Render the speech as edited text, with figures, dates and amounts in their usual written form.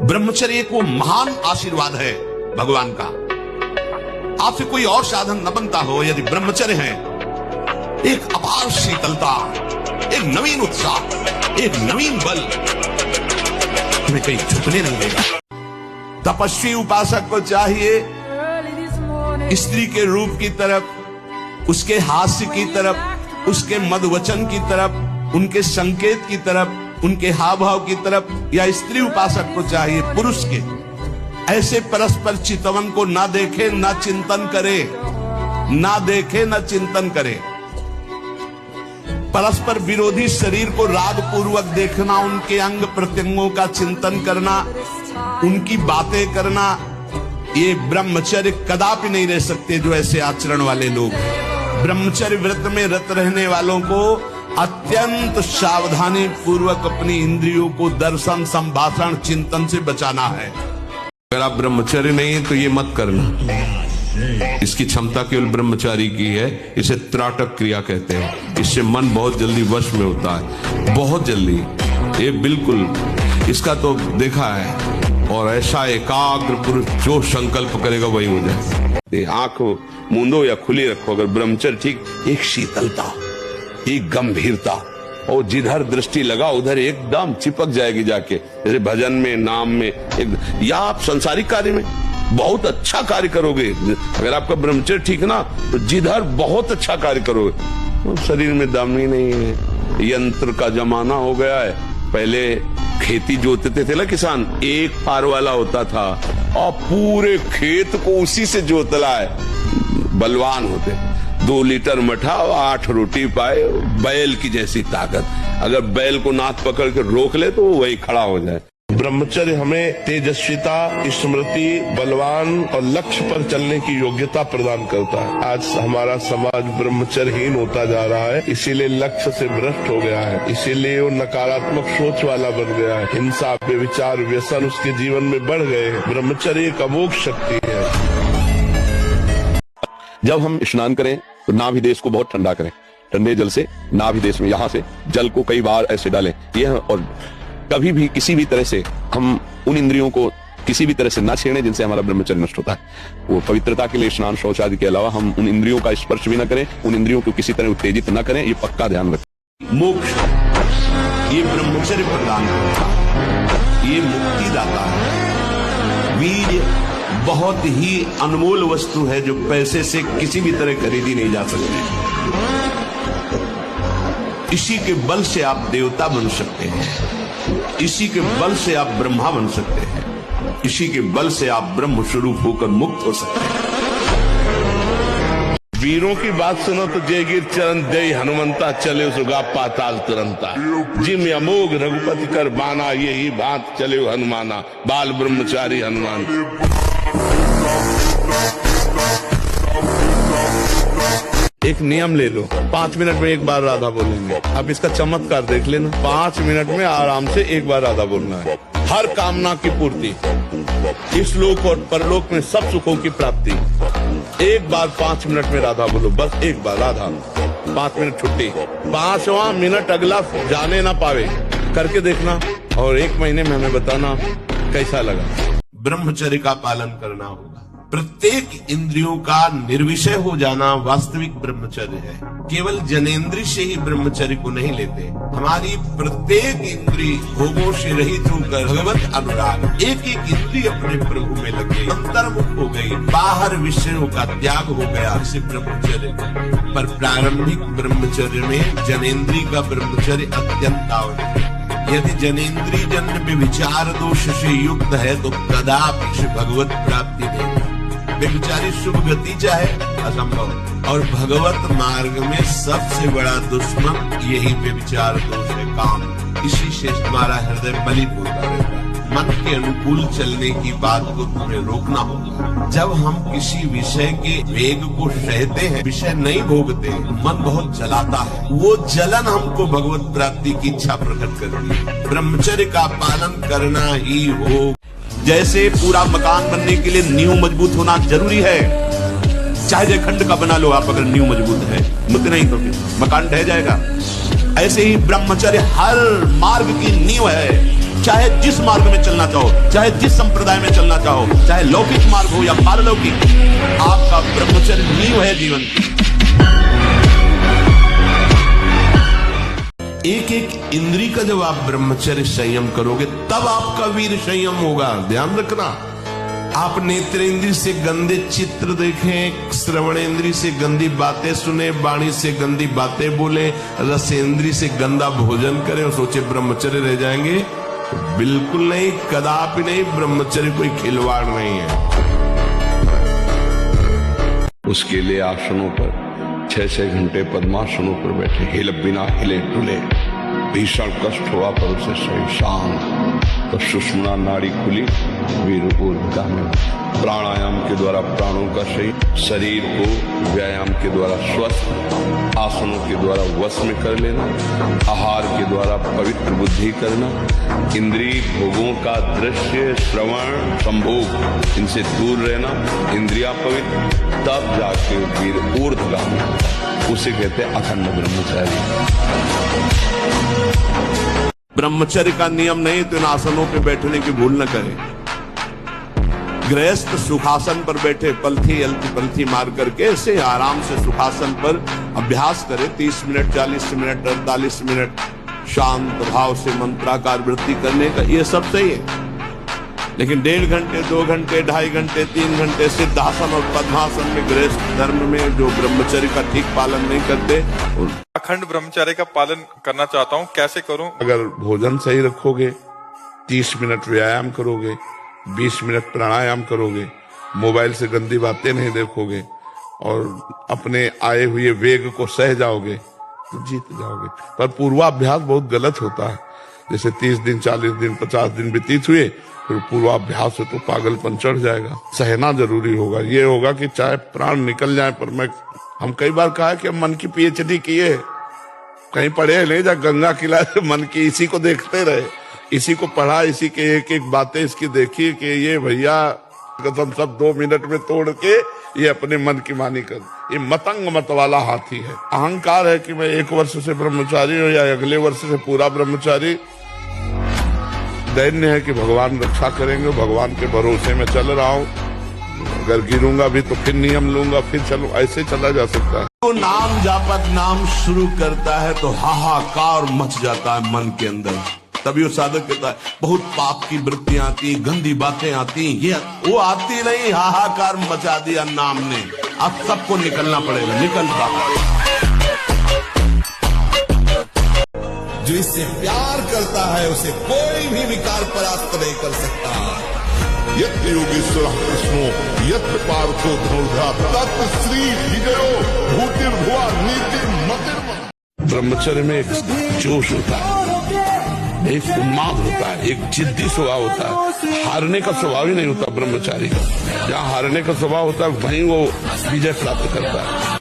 ब्रह्मचर्य को महान आशीर्वाद है भगवान का। आपसे कोई और साधन न बनता हो, यदि ब्रह्मचर्य है, एक अपार शीतलता, एक नवीन उत्साह, एक नवीन बल तुम्हें कहीं झुकने नहीं देगा। तपस्वी उपासक को चाहिए स्त्री के रूप की तरफ, उसके हास्य की तरफ, उसके मधुवचन की तरफ, उनके संकेत की तरफ, उनके हाव भाव की तरफ, या स्त्री उपासक को चाहिए पुरुष के ऐसे परस्पर चितवन को ना देखे, ना चिंतन करे, ना देखे, ना चिंतन करे। परस्पर विरोधी शरीर को राग पूर्वक देखना, उनके अंग प्रत्यंगों का चिंतन करना, उनकी बातें करना, ये ब्रह्मचर्य कदापि नहीं रह सकते। जो ऐसे आचरण वाले लोग, ब्रह्मचर्य व्रत में रत रहने वालों को अत्यंत सावधानी पूर्वक अपनी इंद्रियों को दर्शन, संभाषण, चिंतन से बचाना है। अगर आप ब्रह्मचर्य नहीं तो ये मत करना। इसकी क्षमता केवल ब्रह्मचारी की है। इसे त्राटक क्रिया कहते हैं। इससे मन बहुत जल्दी वश में होता है, बहुत जल्दी। ये बिल्कुल इसका तो देखा है। और ऐसा एकाग्र पुरुष जो संकल्प करेगा वही हो जाए। आंख मूंदो या खुली रखो, अगर ब्रह्मचर्य ठीक, एक शीतलता, एक गंभीरता, और जिधर दृष्टि लगा उधर एकदम चिपक जाएगी जाके। जैसे भजन में, नाम में, या आप संसारिक कार्य में बहुत अच्छा कार्य करोगे। अगर आपका ब्रह्मचर्य ठीक ना, तो जिधर बहुत अच्छा कार्य करोगे। तो शरीर में दम ही नहीं है। यंत्र का जमाना हो गया है। पहले खेती जोतते थे ना किसान, एक फार वाला होता था और पूरे खेत को उसी से जोतला है। बलवान होते, 2 लीटर मठा और 8 रोटी पाए, बैल की जैसी ताकत। अगर बैल को नाथ पकड़ के रोक ले तो वो वही खड़ा हो जाए। ब्रह्मचर्य हमें तेजस्विता, स्मृति, बलवान और लक्ष्य पर चलने की योग्यता प्रदान करता है। आज हमारा समाज ब्रह्मचर्यहीन होता जा रहा है, इसीलिए लक्ष्य से भ्रष्ट हो गया है, इसीलिए वो नकारात्मक सोच वाला बन गया है। हिंसा, व्यभिचार, व्यसन उसके जीवन में बढ़ गए हैं। ब्रह्मचर्य एक अमोघ शक्ति है। जब हम स्नान करें तो नाभि देश को बहुत ठंडा करें। ठंडे जल से नाभि देश में यहाँ से जल को कई बार ऐसे डालें। यह, और कभी भी किसी भी तरह से हम उन इंद्रियों को किसी भी तरह से न छेड़ें जिनसे हमारा ब्रह्मचर्य नष्ट होता है। वो पवित्रता के लिए स्नान, शौच आदि के अलावा हम उन इंद्रियों का स्पर्श भी न करें, उन इंद्रियों को किसी तरह उत्तेजित न करें। ये पक्का ध्यान रखें। मोक्ष ये ब्रह्मचर्य प्रदान करता है, ये मुक्तिदाता है। वीर्य बहुत ही अनमोल वस्तु है जो पैसे से किसी भी तरह खरीदी नहीं जा सकती। इसी के बल से आप देवता बन सकते हैं, इसी के बल से आप ब्रह्मा बन सकते हैं, इसी के बल से आप ब्रह्म स्वरूप होकर मुक्त हो सकते हैं। वीरों की बात सुनो तो जय गिर चरण दे हनुमंता, चले सुगा पाताल तुरंता। जिम अमोघ रघुपति कर बाना, यही बात चले हनुमाना। बाल ब्रह्मचारी हनुमान। एक नियम ले लो, 5 मिनट में एक बार राधा बोलेंगे। अब इसका चमत्कार देख लेना। 5 मिनट में आराम से एक बार राधा बोलना है। हर कामना की पूर्ति, इस लोक और परलोक में सब सुखों की प्राप्ति। एक बार 5 मिनट में राधा बोलो, बस एक बार राधा। 5 मिनट छुट्टी। 5वां मिनट अगला जाने ना पावे, करके देखना और 1 महीने में हमें बताना कैसा लगा। ब्रह्मचर्य का पालन करना होगा। प्रत्येक इंद्रियों का निर्विषय हो जाना वास्तविक ब्रह्मचर्य है। केवल जनेंद्रिय से ही ब्रह्मचर्य को नहीं लेते। हमारी प्रत्येक इंद्रिय भोगों से रहित होकर भगवत अनुराग, एक एक इंद्रिय अपने प्रभु में लगे, अंतर्मुख हो गई, बाहर विषयों का त्याग हो गया। इसे ब्रह्मचर्य। पर प्रारंभिक ब्रह्मचर्य में जनेंद्रिय का ब्रह्मचर्य अत्यंत आवश्यक है। यदि जनेंद्रिय जन्य व्यभिचार दोष से युक्त है तो कदापि से भगवत प्राप्ति नहीं। व्यभिचारी शुभ गति चाहे असंभव। और भगवत मार्ग में सबसे बड़ा दुश्मन यही व्यभिचार दोष है, काम। इसी से हमारा हृदय मलिन होता रहता है। मन के अनुकूल चलने की बात को तुम्हें रोकना होगा। जब हम किसी विषय के वेग को सहते हैं, विषय नहीं भोगते, मन बहुत जलाता है। वो जलन हमको भगवत प्राप्ति की इच्छा प्रकट करती है। ब्रह्मचर्य का पालन करना ही हो। जैसे पूरा मकान बनने के लिए नींव मजबूत होना जरूरी है, चाहे खंड का बना लो आप, अगर नींव मजबूत है, मत नहीं तो फिर मकान ढह जाएगा। ऐसे ही ब्रह्मचर्य हर मार्ग की नींव है। चाहे जिस मार्ग में चलना चाहो, चाहे जिस संप्रदाय में चलना चाहो, चाहे लौकिक मार्ग हो या पारलौकिक, आपका ब्रह्मचर्य नींव है जीवन की। एक एक इंद्री का जब आप ब्रह्मचर्य संयम करोगे तब आपका वीर संयम होगा। ध्यान रखना, आप नेत्रेंद्री से गंदे चित्र देखें, श्रवणेंद्री से गंदी बातें सुने, वाणी से गंदी बातें बोले, रसेंद्री से गंदा भोजन करें और सोचे ब्रह्मचर्य रह जाएंगे। बिल्कुल नहीं, कदापि नहीं। ब्रह्मचर्य कोई खिलवाड़ नहीं है। उसके लिए आसनों पर 6-6 घंटे पद्मासनों पर बैठे, हिल बिना हिले डुले, भीषण कष्ट हुआ पर उसे सही शांत, तो सुषुम्ना नाड़ी खुली, वीर ऊर्ध्वगामी। प्राणायाम के द्वारा प्राणों का सही, शरीर को व्यायाम के द्वारा स्वस्थ, आसनों के द्वारा वश में कर लेना, आहार के द्वारा पवित्र बुद्धि करना, इंद्रिय भोगों का दृश्य श्रवण संभोग इनसे दूर रहना, इंद्रिया पवित्र, तब जाके वीर ऊर्ध्वगामी, उसे कहते हैं अखंड ब्रह्मचारी। ब्रह्मचर्य का नियम नहीं तो इन आसनों पे बैठने की भूल न करें। गृहस्थ सुखासन पर बैठे, पलथी अलती पलथी मार करके ऐसे आराम से सुखासन पर अभ्यास करें। 30 मिनट, 40 मिनट, 48 मिनट शांत भाव से मंत्राकार वृत्ति करने का, ये सब सही है। लेकिन 1.5 घंटे, 2 घंटे, 2.5 घंटे, 3 घंटे सिद्धासन और पद्मासन में गृहस्थ धर्म में जो ब्रह्मचर्य का ठीक पालन नहीं करते, अखंड ब्रह्मचर्य का पालन करना चाहता हूँ, कैसे करूँ? अगर भोजन सही रखोगे, 30 मिनट व्यायाम करोगे, 20 मिनट प्राणायाम करोगे, मोबाइल से गंदी बातें नहीं देखोगे और अपने आए हुए वेग को सह जाओगे तो जीत जाओगे। पर पूर्वाभ्यास बहुत गलत होता है। जैसे 30 दिन, 40 दिन, 50 दिन व्यतीत हुए, फिर पूर्वाभ्यास से तो पागलपन चढ़ जाएगा। सहना जरूरी होगा। ये होगा कि चाहे प्राण निकल जाए, पर हम कई बार कहा है कि हम मन की PhD किए, कहीं पढ़े नहीं, जा गंगा किनारे मन की इसी को देखते रहे, इसी को पढ़ा, इसी के एक एक बातें इसकी देखी कि ये भैया कसम सब 2 मिनट में तोड़ के ये अपने मन की मानी कर। ये मतंग मत वाला हाथी है। अहंकार है कि मैं 1 वर्ष से ब्रह्मचारी हूँ या अगले वर्ष से पूरा ब्रह्मचारी। दैन्य है कि भगवान रक्षा करेंगे, भगवान के भरोसे में चल रहा हूँ। अगर गिरूंगा भी तो फिर नियम लूंगा, फिर चलो, ऐसे चला जा सकता है। तो नाम जापत नाम शुरू करता है तो हाहाकार मच जाता है मन के अंदर। तभी वो साधक कहता है बहुत पाप की वृत्तियां आती, गंदी बातें आती, ये वो आती नहीं, हाहाकार मचा दिया नाम ने। अब सबको निकलना पड़ेगा, निकल रहा। जो इससे प्यार करता है उसे कोई भी विकार परास्त नहीं कर सकता। यत्र योगेश्वर कृष्णो यत्र पार्थो धनुर्धा तत्र श्री विजयो भूतिर्भुवा नीतिर्मतिर्म। ब्रह्मचर्य में एक जोश होता है, एक उन्माद होता है, एक जिद्दी स्वभाव होता है। हारने का स्वभाव ही नहीं होता ब्रह्मचारी का। जहाँ हारने का स्वभाव होता है वहीं वो विजय प्राप्त करता है।